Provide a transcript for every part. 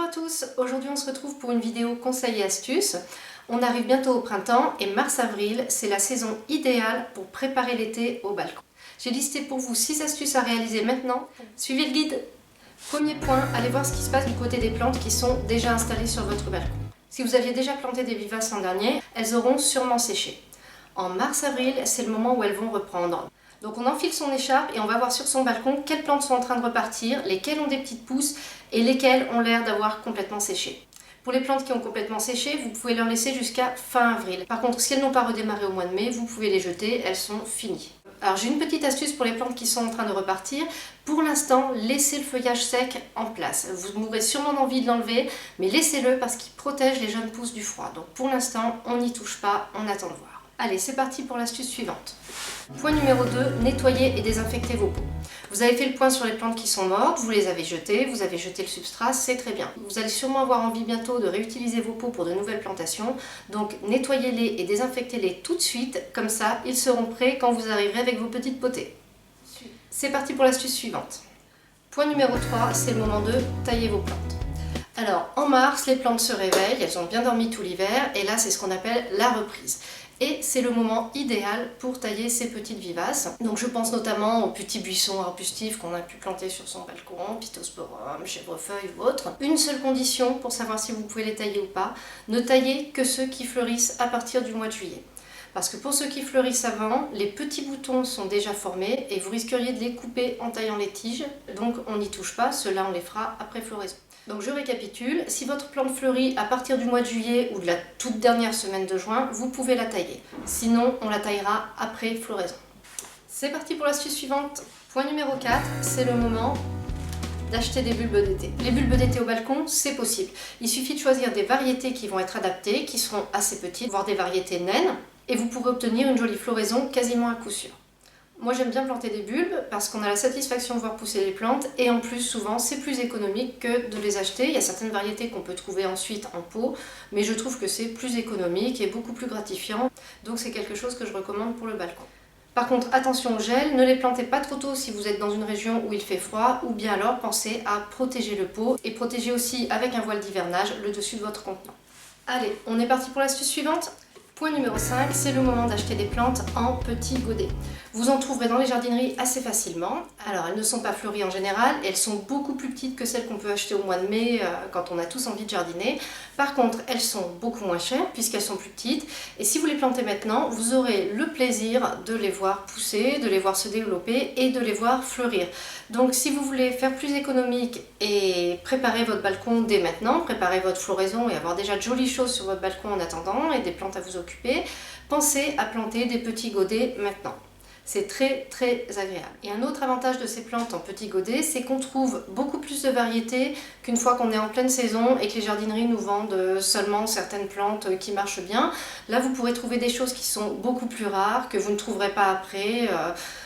Bonjour à tous, aujourd'hui on se retrouve pour une vidéo conseils et astuces. On arrive bientôt au printemps et mars-avril, c'est la saison idéale pour préparer l'été au balcon. J'ai listé pour vous 6 astuces à réaliser maintenant. Suivez le guide. Premier point, allez voir ce qui se passe du côté des plantes qui sont déjà installées sur votre balcon. Si vous aviez déjà planté des vivaces l'an dernier, elles auront sûrement séché. En mars-avril, c'est le moment où elles vont reprendre. Donc on enfile son écharpe et on va voir sur son balcon quelles plantes sont en train de repartir, lesquelles ont des petites pousses et lesquelles ont l'air d'avoir complètement séché. Pour les plantes qui ont complètement séché, vous pouvez leur laisser jusqu'à fin avril. Par contre, si elles n'ont pas redémarré au mois de mai, vous pouvez les jeter, elles sont finies. Alors j'ai une petite astuce pour les plantes qui sont en train de repartir. Pour l'instant, laissez le feuillage sec en place. Vous mourrez sûrement d'envie de l'enlever, mais laissez-le parce qu'il protège les jeunes pousses du froid. Donc pour l'instant, on n'y touche pas, on attend de voir. Allez, c'est parti pour l'astuce suivante. Point numéro 2, nettoyer et désinfecter vos pots. Vous avez fait le point sur les plantes qui sont mortes, vous les avez jetées, vous avez jeté le substrat, c'est très bien. Vous allez sûrement avoir envie bientôt de réutiliser vos pots pour de nouvelles plantations, donc nettoyez-les et désinfectez-les tout de suite, comme ça ils seront prêts quand vous arriverez avec vos petites potées. C'est parti pour l'astuce suivante. Point numéro 3, c'est le moment de tailler vos plantes. Alors en mars, les plantes se réveillent, elles ont bien dormi tout l'hiver, et là c'est ce qu'on appelle la reprise. Et c'est le moment idéal pour tailler ces petites vivaces. Donc je pense notamment aux petits buissons arbustifs qu'on a pu planter sur son balcon, Pittosporum, chèvrefeuille ou autre. Une seule condition pour savoir si vous pouvez les tailler ou pas, ne taillez que ceux qui fleurissent à partir du mois de juillet. Parce que pour ceux qui fleurissent avant, les petits boutons sont déjà formés et vous risqueriez de les couper en taillant les tiges. Donc on n'y touche pas, ceux-là on les fera après floraison. Donc je récapitule, si votre plante fleurit à partir du mois de juillet ou de la toute dernière semaine de juin, vous pouvez la tailler. Sinon, on la taillera après floraison. C'est parti pour l'astuce suivante. Point numéro 4, c'est le moment d'acheter des bulbes d'été. Les bulbes d'été au balcon, c'est possible. Il suffit de choisir des variétés qui vont être adaptées, qui seront assez petites, voire des variétés naines, et vous pourrez obtenir une jolie floraison quasiment à coup sûr. Moi j'aime bien planter des bulbes parce qu'on a la satisfaction de voir pousser les plantes et en plus souvent c'est plus économique que de les acheter. Il y a certaines variétés qu'on peut trouver ensuite en pot, mais je trouve que c'est plus économique et beaucoup plus gratifiant. Donc c'est quelque chose que je recommande pour le balcon. Par contre attention au gel, ne les plantez pas trop tôt si vous êtes dans une région où il fait froid ou bien alors pensez à protéger le pot et protéger aussi avec un voile d'hivernage le dessus de votre contenant. Allez, on est parti pour l'astuce suivante. Point numéro 5, c'est le moment d'acheter des plantes en petits godets. Vous en trouverez dans les jardineries assez facilement. Alors elles ne sont pas fleuries en général, elles sont beaucoup plus petites que celles qu'on peut acheter au mois de mai quand on a tous envie de jardiner. Par contre, elles sont beaucoup moins chères puisqu'elles sont plus petites. Et si vous les plantez maintenant, vous aurez le plaisir de les voir pousser, de les voir se développer et de les voir fleurir. Donc si vous voulez faire plus économique et préparer votre balcon dès maintenant, préparer votre floraison et avoir déjà de jolies choses sur votre balcon en attendant et des plantes à vous occuper, pensez à planter des petits godets maintenant. C'est très très agréable. Et un autre avantage de ces plantes en petits godets, c'est qu'on trouve beaucoup plus de variétés qu'une fois qu'on est en pleine saison et que les jardineries nous vendent seulement certaines plantes qui marchent bien. Là vous pourrez trouver des choses qui sont beaucoup plus rares, que vous ne trouverez pas après,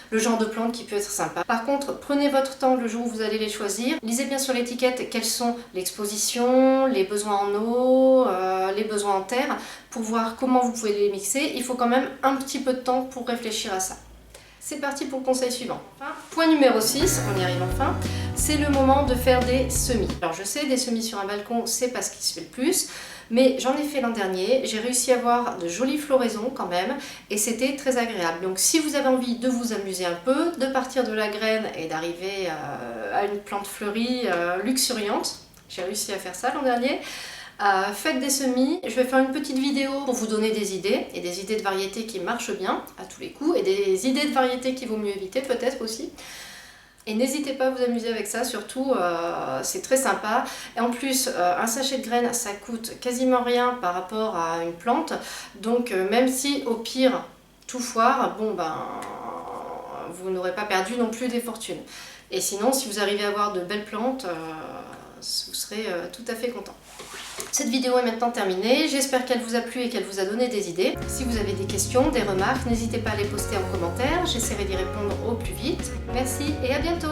le genre de plante qui peut être sympa. Par contre, prenez votre temps le jour où vous allez les choisir. Lisez bien sur l'étiquette quelles sont l'exposition, les besoins en eau, les besoins en terre, pour voir comment vous pouvez les mixer. Il faut quand même un petit peu de temps pour réfléchir à ça. C'est parti pour le conseil suivant. Point numéro 6, on y arrive enfin, c'est le moment de faire des semis. Alors je sais, des semis sur un balcon, c'est pas ce qui se fait le plus, mais j'en ai fait l'an dernier, j'ai réussi à avoir de jolies floraisons quand même, et c'était très agréable. Donc si vous avez envie de vous amuser un peu, de partir de la graine et d'arriver à une plante fleurie luxuriante, j'ai réussi à faire ça l'an dernier, faites des semis. Je vais faire une petite vidéo pour vous donner des idées, et des idées de variétés qui marchent bien à tous les coups, et des idées de variétés qu'il vaut mieux éviter peut-être aussi. Et n'hésitez pas à vous amuser avec ça, surtout c'est très sympa. Et en plus, un sachet de graines, ça coûte quasiment rien par rapport à une plante. Donc même si au pire tout foire, bon ben vous n'aurez pas perdu non plus des fortunes. Et sinon, si vous arrivez à avoir de belles plantes, vous serez tout à fait content. Cette vidéo est maintenant terminée, j'espère qu'elle vous a plu et qu'elle vous a donné des idées. Si vous avez des questions, des remarques, n'hésitez pas à les poster en commentaire, j'essaierai d'y répondre au plus vite. Merci et à bientôt!